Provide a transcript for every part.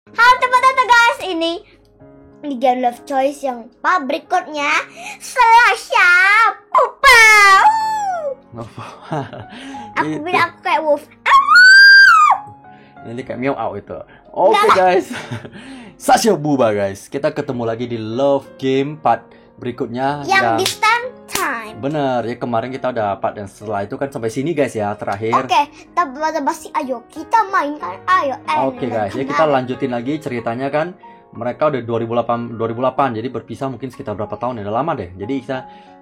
Halo teman-teman guys, ini di game Love Choice yang berikutnya Slasha Pupa. Aku bilang aku kayak wolf. Ini kayak meow out itu. Oke guys. Slasha Pupa guys. Kita ketemu lagi di Love Game part berikutnya yang distant time. Bener ya, kemarin kita udah part dan setelah itu kan sampai sini guys ya, terakhir. Oke, basa-basi ayo kita mainkan ayo. Oke guys, ya kita lanjutin lagi ceritanya kan. Mereka udah 2008 jadi berpisah mungkin sekitar berapa tahun ya, udah lama deh. Jadi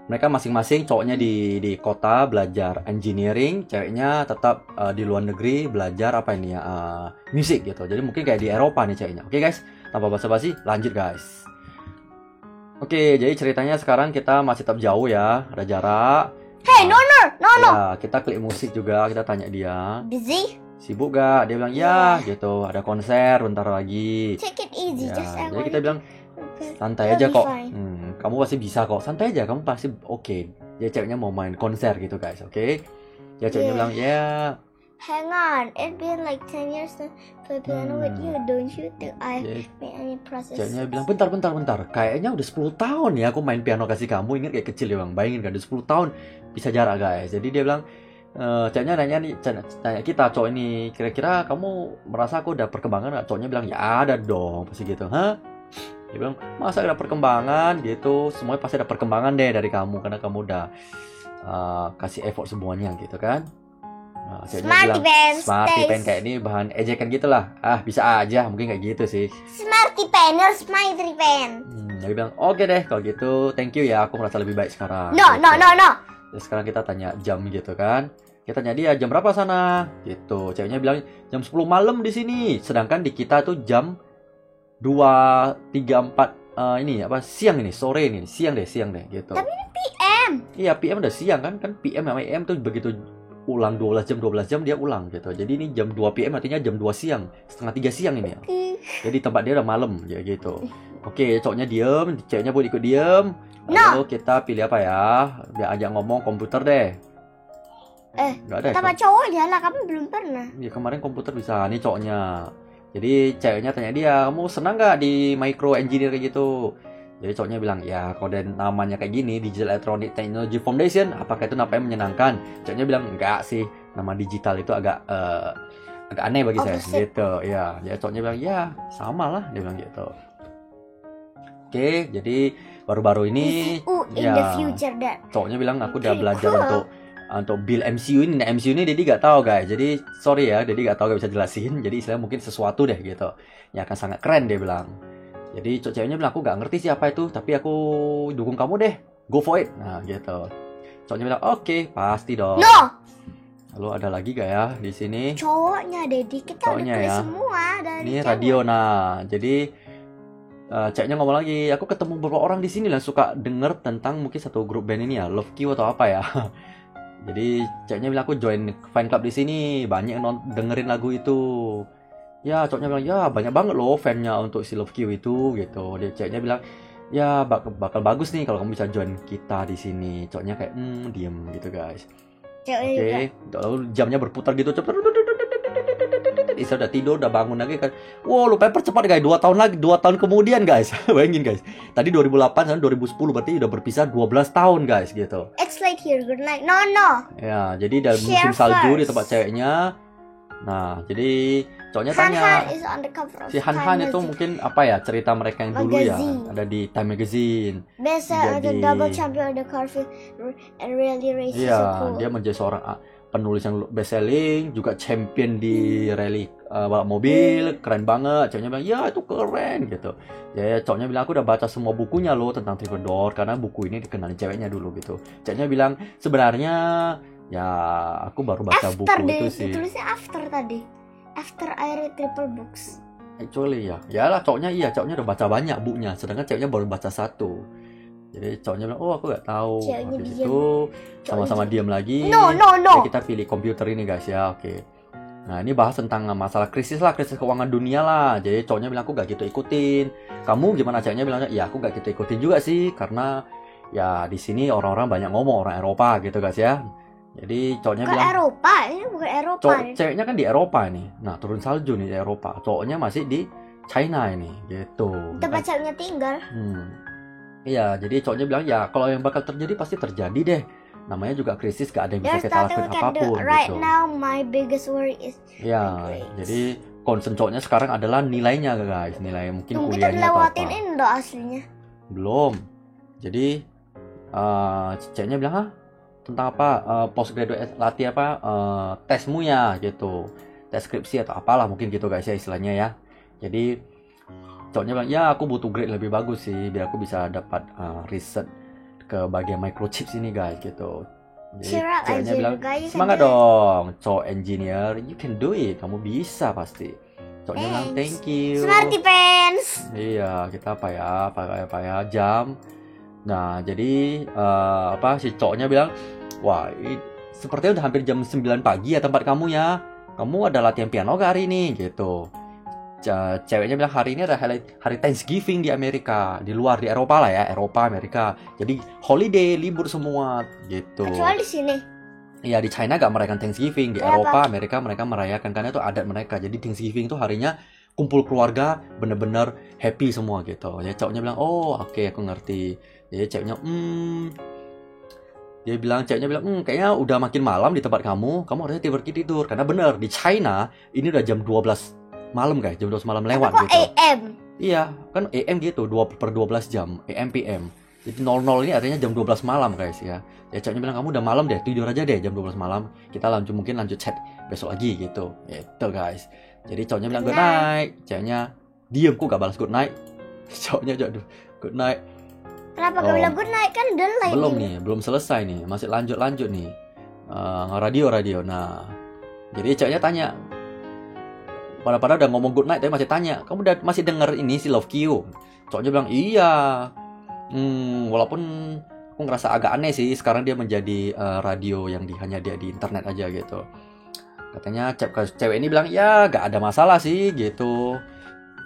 mereka masing-masing, cowoknya di kota belajar engineering, ceweknya tetap di luar negeri belajar apa ini ya, musik gitu. Jadi mungkin kayak di Eropa nih ceweknya. Oke guys, tanpa basa-basi lanjut guys. Oke, jadi ceritanya sekarang kita masih tetap jauh ya, ada jarak. Hey, no. Ya, kita klik musik juga, kita tanya dia. Busy? Sibuk gak? Dia bilang ya, gitu. Ada konser bentar lagi. Take it easy, Ya, just jadi kita bilang santai aja kok. Kamu pasti bisa kok. Santai aja, kamu pasti oke. Dia ceweknya mau main konser gitu guys, oke? Ya ceweknya bilang ya. Hang on, it been like 10 years to play piano with you, don't you think I made any process? Ceweknya bilang bentar. Kayaknya udah 10 tahun ya aku main piano kasih kamu. Ingat kayak kecil ya bang, bayangin kan udah 10 tahun bisa jarak guys. Jadi dia bilang, ceweknya nanya kita cowok ini, kira-kira kamu merasa aku udah perkembangan gak? Cowoknya bilang ya ada dong, pasti gitu. Hah? Dia bilang masa ada perkembangan gitu, semuanya pasti ada perkembangan deh dari kamu karena kamu udah kasih effort semuanya gitu kan. Nah, Smarty pen kayak ini bahan ejekan gitulah. Bisa aja mungkin kayak gitu sih. Smarty pen or Smarty pen. Dia bilang oke deh kalau gitu, thank you ya, aku merasa lebih baik sekarang. No. Terus sekarang kita tanya jam gitu kan. Kita tanya dia jam berapa sana gitu. Ceweknya bilang jam 10 malam di sini. Sedangkan di kita tuh jam 2.34 ini apa siang ini, sore ini, siang deh gitu. Tapi ini PM. Iya, PM udah siang kan PM sama AM tuh begitu ulang 12 jam dia ulang gitu. Jadi ini jam 2 PM artinya jam 2 siang, setengah 3 siang ini ya. Jadi tempat dia udah malam ya gitu. Oke, cowoknya diem, ceweknya pun ikut diem. Lalu kita pilih apa ya? Dia ajak ngomong komputer deh. Nggak ada. Sama cowoknya lah, kamu belum pernah. Iya, kemarin komputer bisa, nih cowoknya. Jadi ceweknya tanya dia, kamu senang nggak di micro engineer kayak gitu? Jadi cowoknya bilang, ya kalau namanya kayak gini, Digital Electronic Technology Foundation, apakah itu namanya menyenangkan? Cowoknya bilang, enggak sih, nama digital itu agak aneh bagi saya, gitu. Ya, jadi cowoknya bilang, ya sama lah, dia bilang gitu. Oke, jadi baru-baru ini, cowoknya bilang, aku udah belajar untuk build MCU ini. Nah, MCU ini Dedi gak tahu guys, jadi sorry ya, Dedi gak tahu, gak bisa jelasin. Jadi istilahnya mungkin sesuatu deh gitu, yang akan sangat keren dia bilang. Jadi ceweknya bilang aku gak ngerti sih apa itu, tapi aku dukung kamu deh, go for it. Nah gitu. Cowoknya bilang oke, pasti dong. No. Lalu ada lagi gak ya di sini? Cowoknya Dedi, kita cowoknya udah ya. Semua dari ini cewek. Radio nah. Jadi ceweknya ngomong lagi, aku ketemu beberapa orang di sini lah suka denger tentang mungkin satu grup band ini ya, Love Q atau apa ya. Jadi ceweknya bilang aku join fan club di sini, banyak yang dengerin lagu itu. Ya, cowoknya bilang, ya banyak banget loh fan-nya untuk si Love Q itu gitu. Dia ceweknya bilang, ya bakal bagus nih kalau kamu bisa join kita di sini. Cowoknya kayak diem gitu guys. Oke, lalu jamnya berputar gitu cepet. Isa udah tidur, udah bangun lagi kan. Wow, lu paper cepat guys, 2 tahun kemudian guys. Bayangin guys. Tadi 2008 sampai 2010 berarti udah berpisah 12 tahun guys gitu. It's late here, good night. No. Ya, jadi dalam musim salju di tempat ceweknya. Nah, jadi cowoknya tanya, si Han itu mungkin apa ya cerita mereka yang dulu ya, ada di Time Magazine. Biasa ada double champion the Carfield and rally race. Iya, dia menjadi seorang penulis yang best selling, juga champion di rally balap mobil, keren banget. Cowoknya bilang, ya itu keren gitu. Ya, cowoknya bilang aku udah baca semua bukunya loh tentang Troubadour karena buku ini dikenalin ceweknya dulu gitu. Cowoknya bilang sebenarnya ya aku baru baca buku itu sih. Tulisnya after tadi. After I read triple books. Actually ya lah cowoknya udah baca banyak bukunya, sedangkan ceweknya baru baca 1. Jadi cowoknya bilang, aku gak tahu. Habis itu sama-sama diam lagi. No. Jadi kita pilih komputer ini guys ya, oke. Nah ini bahas tentang masalah krisis keuangan dunia lah. Jadi cowoknya bilang aku gak gitu ikutin. Kamu gimana? Ceweknya bilang, ya aku gak gitu ikutin juga sih, karena ya di sini orang-orang banyak ngomong orang Eropa gitu guys ya. Jadi cowoknya bilang Eropa, ini bukan Eropa. Ceweknya kan di Eropa nih. Nah, turun salju nih di Eropa. Cowoknya masih di China ini gitu. Tempat ceweknya tinggal. Iya, jadi cowoknya bilang ya kalau yang bakal terjadi pasti terjadi deh. Namanya juga krisis, gak ada yang bisa There's kita nothing lakuin we can do. apapun Right gitu. now my biggest worry is Ya, my grades. jadi concern cowoknya sekarang adalah nilainya guys, nilai mungkin Tunggu kita kuliahnya atau lewatin apa. Indo aslinya. Belum. Jadi ceweknya bilang tentang apa postgraduate latih apa tesmu ya gitu, tes skripsi atau apalah mungkin gitu guys ya istilahnya ya. Jadi cowoknya bilang ya aku butuh grade lebih bagus sih biar aku bisa dapat riset ke bagian microchips ini guys gitu. Jadi Cheer up, ceweknya engineer bilang guy, you can semangat do it." dong cowok engineer, you can do it, kamu bisa pasti. Cowoknya bilang Thanks. thank you. Smarty pants. Iya, kita apa ya jam. Nah, jadi si cowoknya bilang, wah, sepertinya udah hampir jam 9 pagi ya tempat kamu ya. Kamu ada latihan piano gak hari ini? Gitu. Ceweknya bilang hari ini ada hari Thanksgiving di Amerika, di luar di Eropa lah ya, Eropa, Amerika. Jadi holiday, libur semua gitu. Kecuali di sini. Iya, di China gak merayakan Thanksgiving, di Kenapa? Eropa, Amerika mereka merayakan karena itu adat mereka. Jadi Thanksgiving itu harinya kumpul keluarga, bener-bener happy semua gitu. Jadi cowoknya bilang, oh oke, aku ngerti. Jadi ceweknya, ceweknya bilang, kayaknya udah makin malam di tempat kamu harusnya tidur. Karena bener, di China ini udah jam 12 malam guys, jam 12 malam lewat Kok gitu. AM? Iya, kan AM gitu, 2/12 jam, AM PM. Jadi 00 ini artinya jam 12 malam guys ya. Ya ceweknya bilang kamu udah malam deh, tidur aja deh jam 12 malam. Kita mungkin lanjut chat besok lagi gitu. Gitu guys. Jadi cowoknya bilang good night. Ceweknya diem kok gak balas good night. Cowoknya aduh, good night. Kenapa gak bilang good night kan udah lain. Belum nih, belum selesai nih, masih lanjut nih. Radio. Nah, jadi ceweknya tanya. Pada udah ngomong good night tapi masih tanya, kamu masih denger ini si Love Q? Cowoknya bilang iya. Walaupun aku ngerasa agak aneh sih sekarang dia menjadi radio yang hanya dia di internet aja gitu. Katanya cewek ini bilang ya gak ada masalah sih gitu.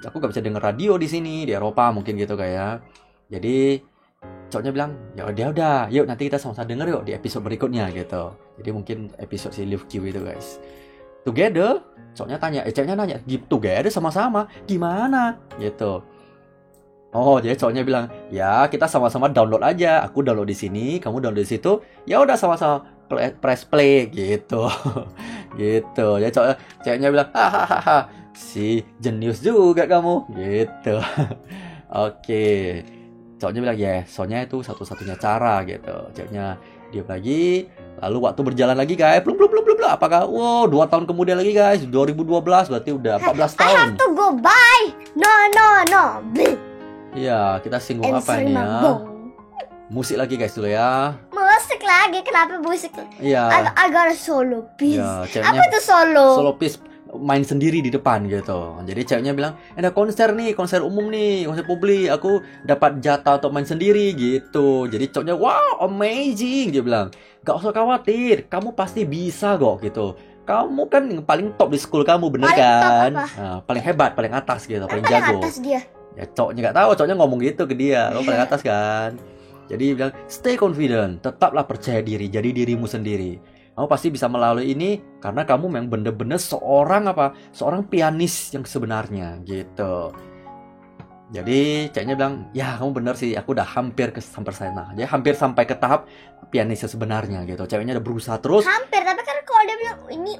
Aku gak bisa denger radio di sini di Eropa mungkin gitu kayak. Jadi cowoknya bilang ya udah, yuk nanti kita sama-sama denger yuk di episode berikutnya gitu. Jadi mungkin episode si Love Q itu guys. Together, ceweknya nanya, together sama-sama, gimana? Gitu. Oh, jadi cowoknya bilang, ya kita sama-sama download aja. Aku download di sini, kamu download di situ. Ya udah sama-sama press play gitu. Gitu. Jadi ceweknya bilang, hahaha, si jenius juga kamu. Gitu. Oke. Cowoknya bilang, ya, soalnya itu satu-satunya cara gitu. Ceweknya diam lagi. Lalu waktu berjalan lagi guys, belum. Apakah 2 tahun kemudian lagi guys, 2012 berarti udah 14 I tahun. have to go bye. No. Bleh. Iya, kita singgung And apa ini ya? mabong. Musik lagi guys dulu ya. Musik lagi, kenapa musik? Iya. I got a solo piece. Iya, ceweknya Apa tuh solo? piece main sendiri di depan gitu. Jadi ceweknya bilang, ada konser umum nih, konser publik. Aku dapat jatah untuk main sendiri gitu. Jadi cowoknya, wow, amazing. Dia bilang, gak usah khawatir, kamu pasti bisa kok gitu. Kamu kan yang paling top di school kamu, bener Paling top kan? apa? Nah, paling hebat, paling atas gitu, paling Kenapa jago. atas dia? Ya cowoknya gak tahu, cowoknya ngomong gitu ke dia, kamu paling atas kan. Jadi dia bilang, stay confident, tetaplah percaya diri, jadi dirimu sendiri. Kamu pasti bisa melalui ini karena kamu memang bener-bener seorang pianis yang sebenarnya gitu. Jadi ceweknya bilang, ya kamu bener sih, aku udah hampir sana. Jadi hampir sampai ke tahap pianis sebenarnya gitu. Ceweknya udah berusaha terus. Hampir, tapi kan kalau dia bilang ini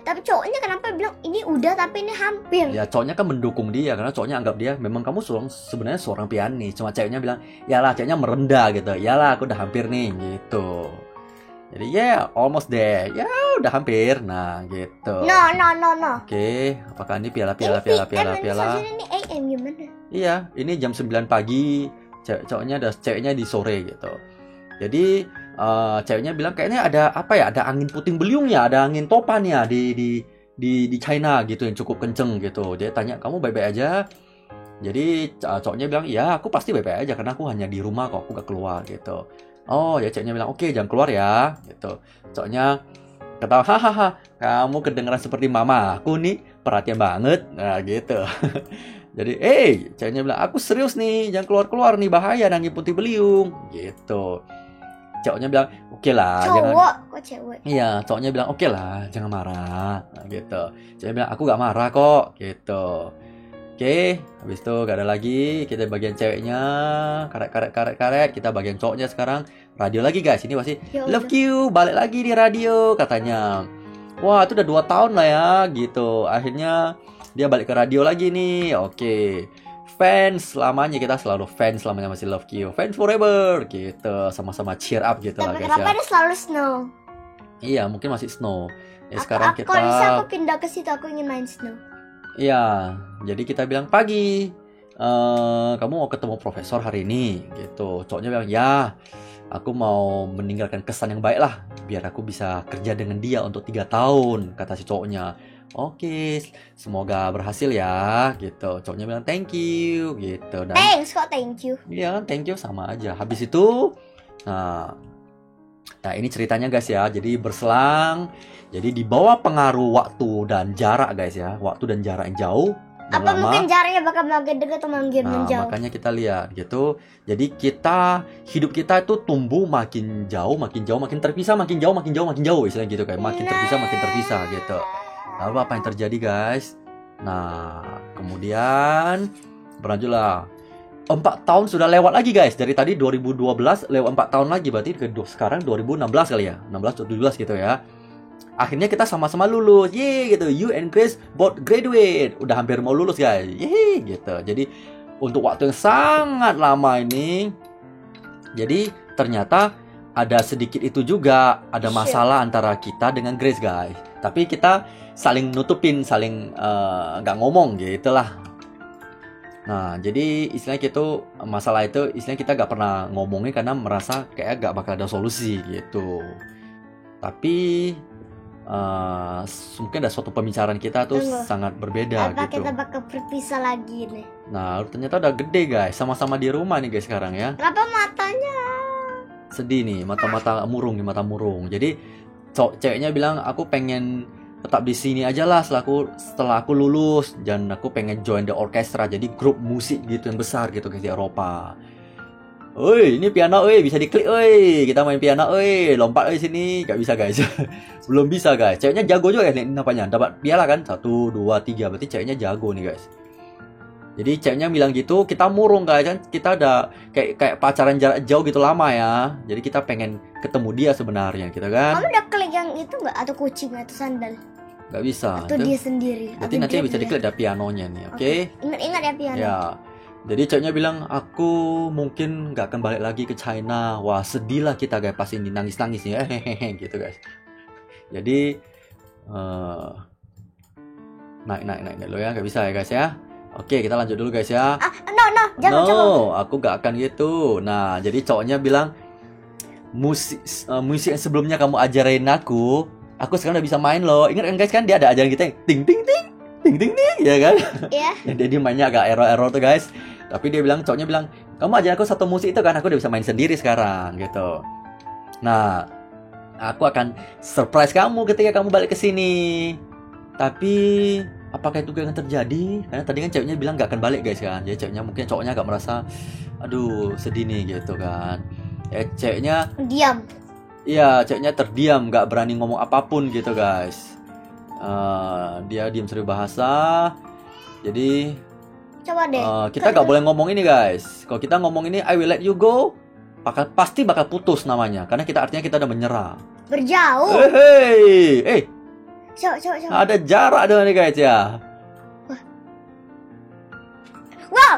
tapi cowoknya kenapa bilang ini udah tapi ini hampir? Ya cowoknya kan mendukung dia karena cowoknya anggap dia memang kamu sebenarnya seorang pianis. Cuma ceweknya bilang, yalah, ceweknya merendah gitu. Yalah, aku udah hampir nih gitu. Jadi almost there. Ya udah hampir. Nah gitu. No. Oke, apakah ini piala? Ini AM gimana? Iya, ini jam 9 pagi. Ceweknya di sore gitu. Jadi ceweknya bilang kayaknya ada ada angin puting beliung ya, ada angin topan ya di China gitu yang cukup kenceng gitu. Dia tanya, kamu baik-baik aja? Jadi cowoknya bilang, ya aku pasti baik-baik aja karena aku hanya di rumah kok, aku gak keluar gitu. Oh ya, ceweknya bilang, oke, jangan keluar ya gitu. Cowoknya ketawa, hahaha, kamu kedengeran seperti mama aku nih, perhatian banget. Nah gitu. Jadi ceweknya bilang, aku serius nih, jangan keluar-keluar nih, bahaya angin puting beliung gitu. Cowoknya bilang, oke lah, Kok cewek? Iya, cowoknya bilang, oke lah, jangan marah. Nah, gitu. Ceweknya bilang, aku gak marah kok gitu. Oke, habis itu gak ada lagi. Kita bagian ceweknya, karet. Kita bagian cowoknya sekarang. Radio lagi guys, ini masih Ya love udah. you, balik lagi di radio katanya. Wah, itu udah 2 tahun lah ya, gitu. Akhirnya dia balik ke radio lagi nih. Oke, fans selamanya, kita selalu fans selamanya masih love you, fans forever, gitu. Sama-sama cheer up gitu lah Tapi guys kenapa ya. dia selalu snow? Iya, mungkin masih snow. Ya sekarang Kalau bisa kita, aku pindah ke situ, aku ingin main snow. iya, jadi kita bilang pagi. Kamu mau ketemu profesor hari ini, gitu. Cowoknya bilang ya. Aku mau meninggalkan kesan yang baik lah, biar aku bisa kerja dengan dia untuk 3 tahun, kata si cowoknya. Oke, semoga berhasil ya, gitu. Cowoknya bilang thank you, gitu. Dan Thanks kok, thank you. iya kan, thank you sama aja. Habis itu, nah, nah ini ceritanya guys ya. Jadi berselang, jadi di bawah pengaruh waktu dan jarak guys ya, waktu dan jarak yang jauh dan Apa lama. mungkin jaraknya bakal makin dekat atau makin Nah, menjauh? makanya kita lihat gitu. Jadi hidup kita itu tumbuh makin jauh, makin terpisah, makin jauh, istilahnya gitu kayak makin terpisah gitu. Lalu apa yang terjadi guys? Nah, kemudian berlanjutlah. 4 tahun sudah lewat lagi guys. Dari tadi 2012 lewat 4 tahun lagi, berarti sekarang 2016 kali ya. 16 atau 17 gitu ya. Akhirnya kita sama-sama lulus. Yeay gitu. You and Grace both graduate. Udah hampir mau lulus guys. Yeay gitu. Jadi untuk waktu yang sangat lama ini, jadi ternyata ada sedikit itu juga, ada masalah antara kita dengan Grace guys. Tapi kita saling nutupin, saling nggak ngomong gitu lah. Nah, jadi istilahnya gitu, masalah itu istilahnya kita nggak pernah ngomongin karena merasa kayak nggak bakal ada solusi gitu. Tapi mungkin ada suatu pembicaraan kita tuh Tunggu. sangat berbeda Apa gitu. kita bakal berpisah lagi nih? Nah, ternyata udah gede guys, sama-sama di rumah nih guys sekarang ya. Kenapa matanya? Sedih nih, mata-mata murung nih, mata murung. Jadi ceweknya bilang aku pengen tetap di sini aja lah setelah aku lulus, dan aku pengen join the orchestra, jadi grup musik gitu yang besar gitu guys di Eropa. Oi, ini piano, oi, bisa diklik, oi, kita main piano, oi, lompat, oi sini, gak bisa guys, belum bisa guys. Ceweknya jago juga ya, ini apanya, dapat piala kan, 1, 2, 3, berarti ceweknya jago nih guys. Jadi ceweknya bilang gitu, kita murung guys, kan kita ada kayak pacaran jarak jauh gitu lama ya. Jadi kita pengen ketemu dia sebenarnya, gitu kan? Kamu udah klik yang itu nggak? Atau kucing atau sandal? Gak bisa. Atau dia sendiri? Berarti Atau nanti dia bisa diklik ada pianonya nih, oke? Ingat-ingat ya piano. Ya. Jadi ceweknya bilang, aku mungkin gak akan balik lagi ke China. Wah, sedih lah kita guys pas ini, nangis-nangis nih, hehehe gitu guys. Jadi naik dulu ya, gak bisa ya guys ya. Oke, kita lanjut dulu guys ya. No, jangan coba. No, aku gak akan gitu. Nah, jadi cowoknya bilang, musik yang sebelumnya kamu ajarin aku sekarang udah bisa main loh. Ingat kan guys, kan dia ada ajaran kita yang ting ting ting ting ting ting, ya kan? Iya. Jadi mainnya agak error tuh guys. Tapi cowoknya bilang, kamu ajarin aku satu musik itu kan, aku udah bisa main sendiri sekarang gitu. Nah, aku akan surprise kamu ketika kamu balik ke sini. Tapi apakah itu yang terjadi? Karena tadi kan ceweknya bilang gak akan balik guys kan. Jadi cowoknya agak merasa, aduh sedih nih gitu kan. Ya ceweknya, Diam. iya ceweknya terdiam, gak berani ngomong apapun gitu guys. Dia diam seribu bahasa. Jadi Coba deh. kita gak boleh ngomong ini guys. Kalau kita ngomong ini I will let you go, pasti bakal putus namanya. Karena artinya kita udah menyerah. Berjauh. Hey, Coba. ada jarak dong nih guys ya. Wow.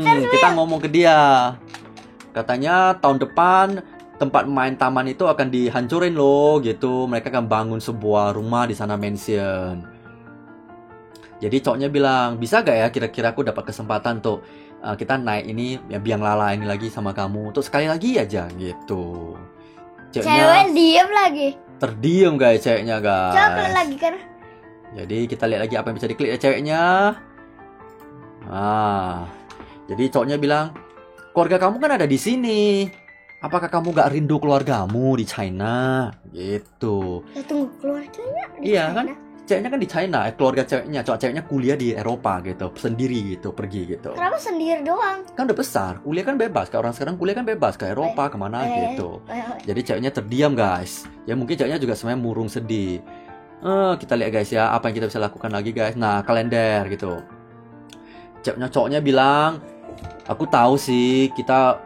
Kita ngomong ke dia. Katanya tahun depan tempat main taman itu akan dihancurin loh gitu. Mereka akan bangun sebuah rumah di sana, mansion. Jadi cowoknya bilang, bisa gak ya kira-kira aku dapat kesempatan tuh kita naik ini ya biang lala ini lagi sama kamu untuk sekali lagi aja gitu. Cewek diam lagi. Terdiam guys ceweknya guys. Coba klik lagi kan. Jadi kita lihat lagi apa yang bisa diklik ya ceweknya. Jadi cowoknya bilang, keluarga kamu kan ada di sini. Apakah kamu gak rindu keluargamu di China? Gitu. Ya, tunggu, keluarganya di Iya sana. kan? Ceweknya kan di China, keluarga ceweknya kuliah di Eropa gitu, sendiri gitu, pergi gitu. Kenapa sendiri doang? Kan udah besar, kuliah kan bebas. Kayak orang sekarang kuliah kan bebas ke Eropa kemana gitu. Jadi ceweknya terdiam guys. Ya mungkin ceweknya juga sebenarnya murung sedih. Kita lihat guys ya, apa yang kita bisa lakukan lagi guys. Nah, kalender gitu. cowoknya bilang, aku tahu sih kita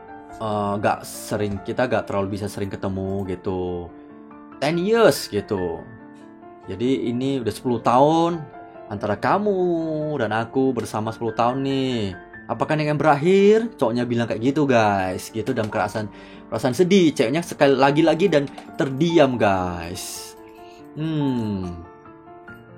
gak terlalu bisa sering ketemu gitu. 10 years gitu. Jadi ini udah 10 tahun antara kamu dan aku bersama 10 tahun nih. Apakah ini akan berakhir? Cowoknya bilang kayak gitu guys. Gitu dalam perasaan sedih. Ceweknya sekali lagi dan terdiam guys.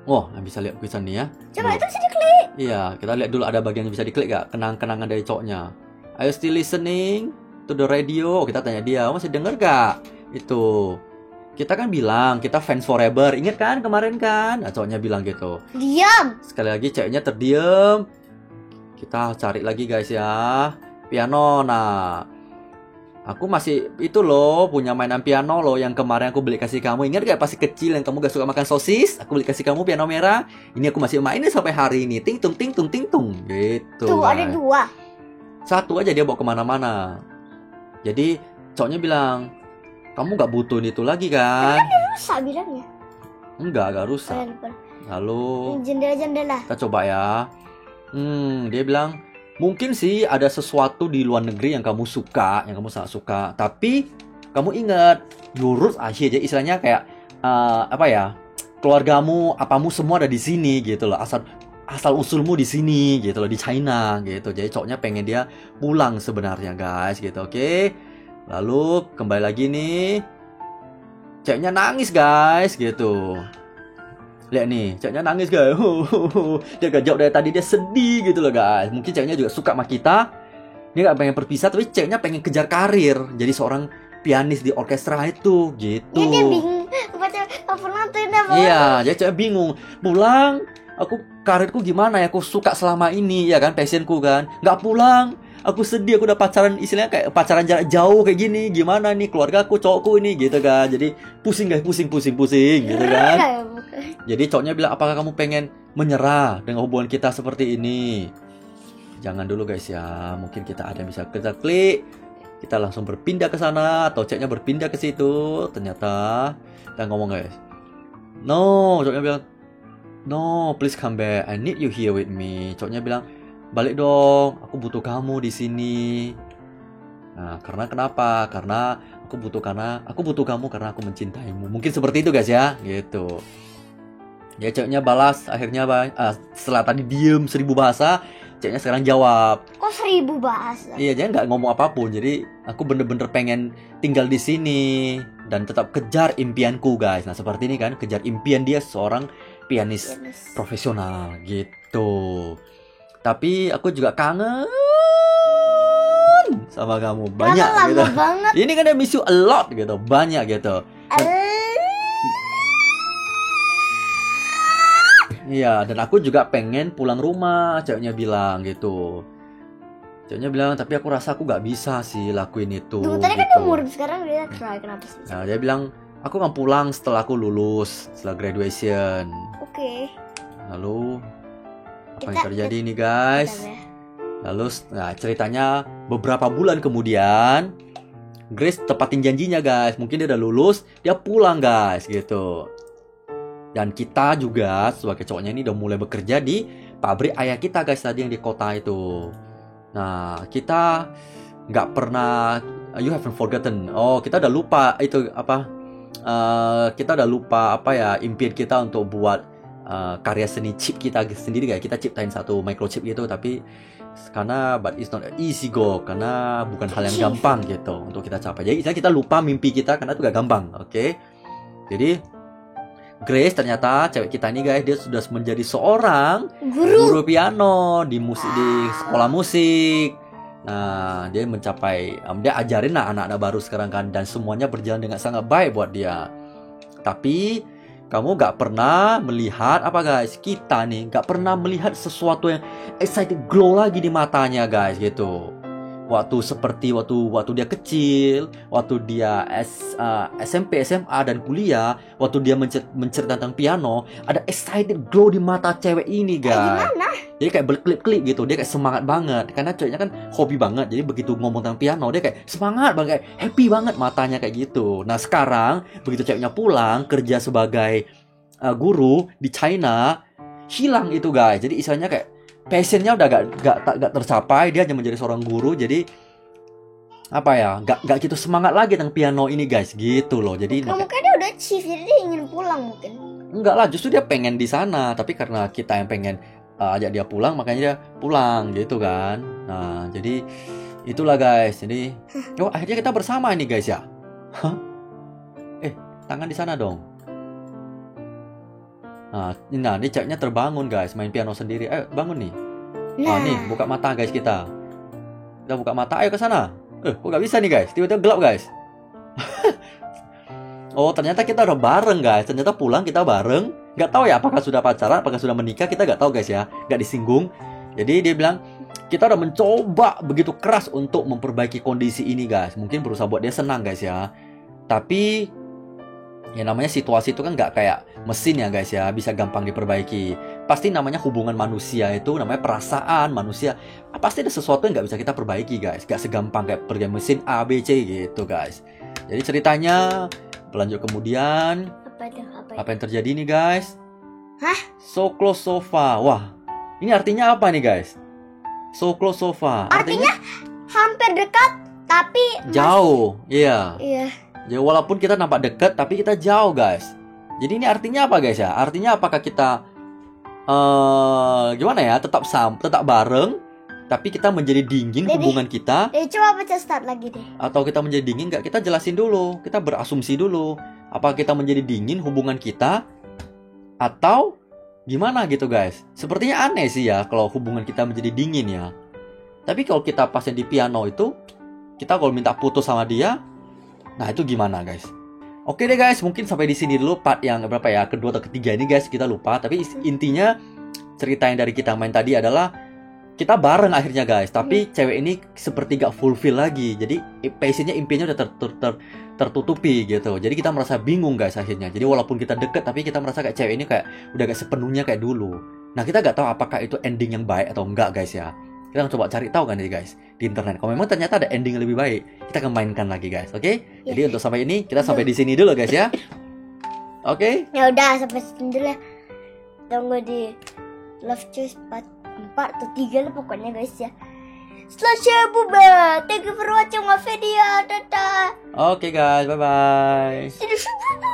Wah, bisa lihat tulisan nih ya. Coba itu bisa diklik. Iya, kita lihat dulu ada bagian yang bisa diklik gak? Kenang-kenangan dari cowoknya. Are you still listening to the radio? Kita tanya dia, masih denger gak? Itu. Kita kan bilang, kita fans forever. Ingat kan kemarin kan? Nah, cowoknya bilang gitu. Diam. Sekali lagi ceweknya terdiam. Kita cari lagi guys ya. Piano. Nah, aku masih itu loh, punya mainan piano loh yang kemarin aku beli kasih kamu. Ingat gak pas kecil yang kamu gak suka makan sosis? Aku beli kasih kamu piano merah. Ini aku masih mainin sampai hari ini. Ting tung ting tung ting tung. Gitu. Tuh guys. ada 2. Satu aja dia bawa kemana-mana. Jadi cowoknya bilang, kamu gak butuh itu lagi kan? Rusak bilangnya. Enggak, gak rusak. Lalu Jendela-jendela. kita coba ya. Dia bilang, mungkin sih ada sesuatu di luar negeri yang kamu suka, yang kamu sangat suka. Tapi kamu ingat, Yurus aja istilahnya kayak apa ya? Keluargamu, apamu semua ada di sini gitu loh. Asal usulmu di sini gitu loh, di China gitu. Jadi cowoknya pengen dia pulang sebenarnya guys gitu, oke? Lalu kembali lagi nih, ceweknya nangis guys gitu. Lihat nih, ceweknya nangis guys. Dia gak jauh dari tadi, dia sedih gitu loh guys. Mungkin ceweknya juga suka sama kita. Dia gak pengen berpisah, tapi ceweknya pengen kejar karir jadi seorang pianis di orkestra itu gitu. Dia bingung baca penonton apa. Iya, jadi cewek bingung. Pulang, karirku gimana ya? Aku suka selama ini ya kan, passionku kan. Gak pulang. Aku sedih, aku udah pacaran, istilahnya kayak pacaran jarak jauh kayak gini. Gimana nih keluargaku, cowokku ini gitu kan. Jadi pusing guys, pusing gitu kan. Jadi cowoknya bilang, apakah kamu pengen menyerah dengan hubungan kita seperti ini? Jangan dulu guys ya. Mungkin kita ada yang bisa kita klik. Kita langsung berpindah ke sana atau cowoknya berpindah ke situ. Ternyata kita ngomong guys. No, cowoknya bilang, no, please come back. I need you here with me. Cowoknya bilang, balik dong, aku butuh kamu di sini. Nah, karena kenapa? Karena aku butuh kamu karena aku mencintaimu. Mungkin seperti itu guys ya, gitu. Ya ceweknya balas akhirnya setelah tadi diem 1000 bahasa, ceweknya sekarang jawab. Kok 1000 bahasa? Iya, dia nggak ngomong apapun. Jadi aku bener-bener pengen tinggal di sini dan tetap kejar impianku guys. Nah seperti ini kan, kejar impian dia seorang pianis profesional gitu. Tapi aku juga kangen sama kamu banyak gitu. Banget. Ini kan I miss you a lot gitu, banyak gitu. Iya, dan aku juga pengen pulang rumah, ceweknya bilang gitu. Ceweknya bilang, tapi aku rasa aku gak bisa sih lakuin itu. Tuh, tadi gitu. kan umur sekarang dia try, kenapa sih? Nah, dia bilang, aku akan pulang setelah aku lulus, setelah graduation. Oke. Lalu apa yang terjadi nih guys? Lalu nah, ceritanya beberapa bulan kemudian Grace tepatin janjinya guys. Mungkin dia udah lulus, dia pulang guys gitu. Dan kita juga sebagai cowoknya ini udah mulai bekerja di pabrik ayah kita guys tadi yang di kota itu. Nah kita nggak pernah, you haven't forgotten. Oh kita udah lupa itu apa? Kita udah lupa apa ya impian kita untuk buat karya seni chip kita sendiri kayak kita ciptain satu microchip gitu, tapi karena but it's not easy go, karena bukan hal yang gampang gitu untuk kita capai. Jadi kita lupa mimpi kita karena itu gak gampang, oke? Jadi Grace ternyata cewek kita ini guys, dia sudah menjadi seorang guru piano di sekolah musik. Nah dia mencapai, dia ajarin lah anak-anak baru sekarang kan, dan semuanya berjalan dengan sangat baik buat dia. Tapi kamu gak pernah melihat apa guys, kita nih gak pernah melihat sesuatu yang excited glow lagi di matanya guys gitu. Waktu dia kecil, waktu dia SMP, SMA dan kuliah, waktu dia menceritakan tentang piano, ada excited glow di mata cewek ini guys. Gimana? Jadi kayak berkelip-kelip gitu, dia kayak semangat banget karena ceweknya kan hobi banget. Jadi begitu ngomong tentang piano dia kayak semangat banget, kayak happy banget matanya kayak gitu. Nah sekarang begitu ceweknya pulang kerja sebagai guru di China, hilang itu guys. Jadi istilahnya kayak passionnya udah gak tercapai, dia hanya menjadi seorang guru. Jadi apa ya, gak gitu semangat lagi tentang piano ini guys, gitu loh. Jadi mungkin dia udah achieve, jadi dia ingin pulang mungkin. Enggak lah, justru dia pengen di sana, tapi karena kita yang pengen ajak dia pulang, makanya dia pulang gitu kan. Nah, jadi itulah guys. Jadi, akhirnya kita bersama ini guys ya. Hah? Tangan di sana dong. Nah, ini ceweknya terbangun guys, main piano sendiri. Ayo bangun nih. Nah, nih buka mata guys kita. Kita buka mata, ayo ke sana. Kok gak bisa nih guys? Tiba-tiba gelap guys. Oh, ternyata kita udah bareng guys. Ternyata pulang kita bareng. Gak tahu ya apakah sudah pacaran, apakah sudah menikah, kita gak tahu guys ya. Gak disinggung. Jadi dia bilang, kita udah mencoba begitu keras untuk memperbaiki kondisi ini guys. Mungkin berusaha buat dia senang guys ya. Tapi ya namanya situasi itu kan gak kayak mesin ya guys ya, bisa gampang diperbaiki. Pasti namanya hubungan manusia itu, namanya perasaan manusia, pasti ada sesuatu yang gak bisa kita perbaiki guys. Gak segampang kayak pergi mesin A, B, C gitu guys. Jadi ceritanya berlanjut kemudian. Apa yang terjadi nih guys? Hah? So close so far. Wah, ini artinya apa nih guys? So close so far. Artinya hampir dekat tapi jauh. Iya. Iya. Ya walaupun kita nampak dekat tapi kita jauh guys. Jadi ini artinya apa guys ya? Artinya apakah kita gimana ya? Tetap bareng tapi kita menjadi dingin hubungan kita? Coba baca start lagi deh. Atau kita menjadi dingin nggak? Kita jelasin dulu. Kita berasumsi dulu. Apakah kita menjadi dingin hubungan kita? Atau gimana gitu guys? Sepertinya aneh sih ya kalau hubungan kita menjadi dingin ya. Tapi kalau kita pasnya di piano itu, kita kalau minta putus sama dia, nah itu gimana guys? Oke deh guys, mungkin sampai di sini dulu part yang berapa ya? Kedua atau ketiga ini guys, kita lupa. Tapi intinya cerita yang dari kita main tadi adalah kita bareng akhirnya guys. Tapi cewek ini seperti gak fulfill lagi. Jadi passionnya, impiannya udah tertutupi gitu. Jadi kita merasa bingung guys akhirnya. Jadi walaupun kita deket, tapi kita merasa kayak cewek ini kayak udah gak sepenuhnya kayak dulu. Nah kita gak tahu apakah itu ending yang baik atau enggak guys ya. Kita akan coba cari tahu kan nih guys di internet. Kalau memang ternyata ada ending yang lebih baik, kita akan mainkan lagi guys. Oke? Jadi untuk sampai ini kita sampai di sini dulu guys ya. Oke? Ya udah sampai sini dulu ya. Tunggu di Love Choice part 4 atau 3 lah pokoknya guys ya. Slasha buba. Thank you for watching my video. Dadah. Oke guys, bye bye. See you soon.